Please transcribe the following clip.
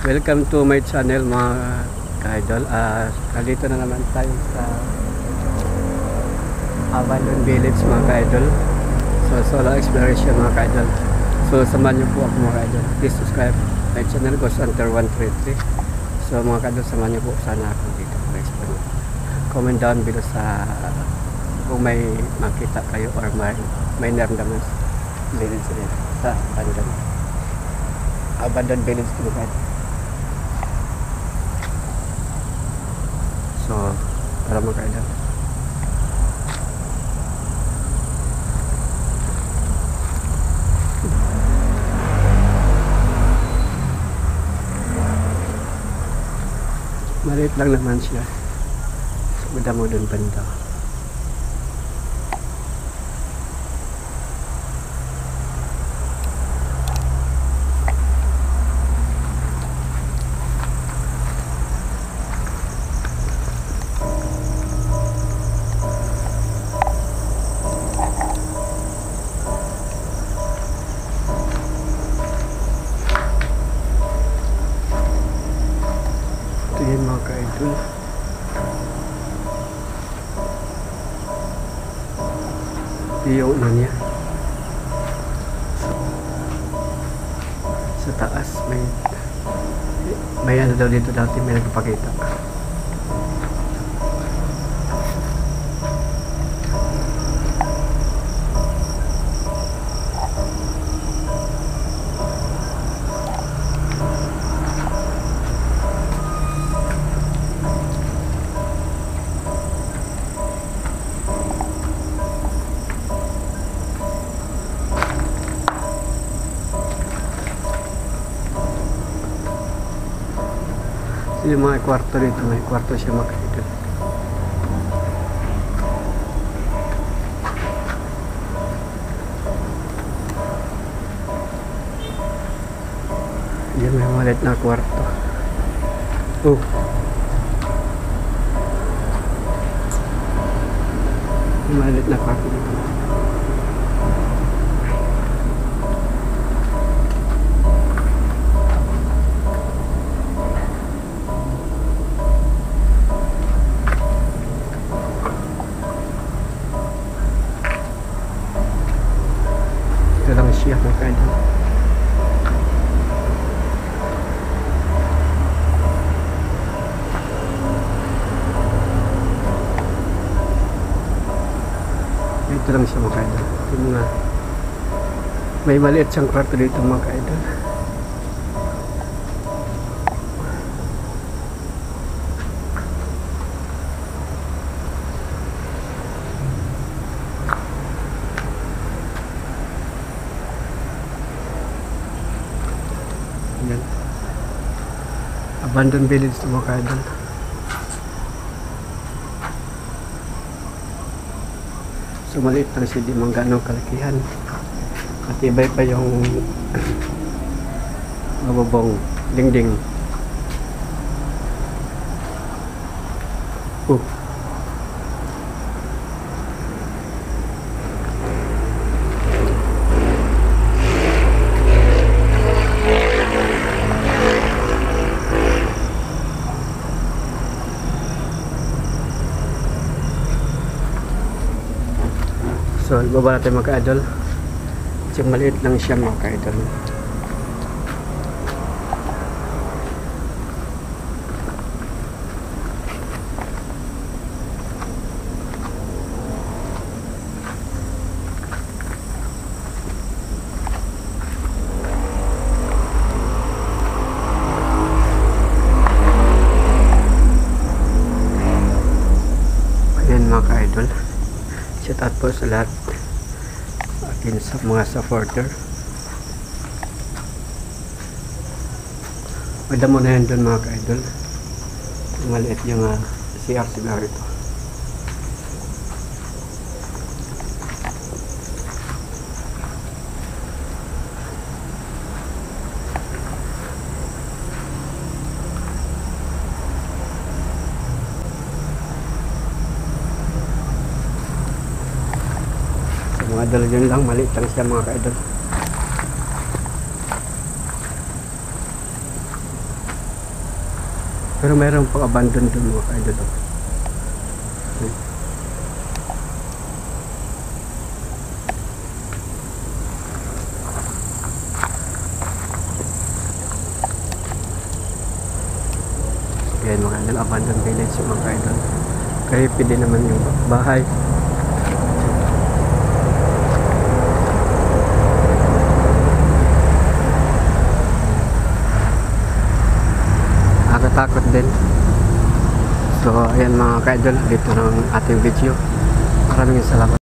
Welcome to my channel mga ka-idol. Dito na naman tayo sa Avalon Village mga ka-idol. So solo exploration mga ka-idol. So samahan niyo po ako mga ka-idol. Please subscribe my channel, Ghost Hunter 133. So mga ka-idol, samahan niyo po sana ako dito mag-explore. Comment down below sa kung may makita kayo or may naramdaman sa village nila sa Abandon Village mga ka-idol. So, para makaidol. Maliit lang naman siya. So, madamo dun banda. Ayan mga ka-idol. Iyo na niya. Sa taas may ano daw dito dati, may nagpapakita. Yung mga kwarto dito, may kwarto siya mga ka-idol. Yan, may malit na kwarto. Oh, may malit na kwarto dito. Ito lang siya mga ka-idol. Ito lang siya mga ka-idol. Yung mga may maliit siyang kwarto dito mga ka-idol. Yan. Abandoned village to mga ka-idol. So maliit lang siya, di man ganong kalakihan. Matibay pa yung mababong dingding. So, ibaba natin mga ka-idol. Kasi maliit lang siya mga ka-idol. Ayan mga ka-idol. Shout out po sa lahat akin sa mga supporter. Madamo na yan doon mga ka-idol. Maliit yung CR siguro ito. Mga idol, yun lang, maliit lang siya mga ka-idol. Pero mayroong pang abandon dun mga ka-idol. Ayan mga idol, abandoned village mga ka-idol. Creepy din naman yung bahay. Nakakatakot din. So ayan mga ka-idol, dito ng ating video. Maraming salamat.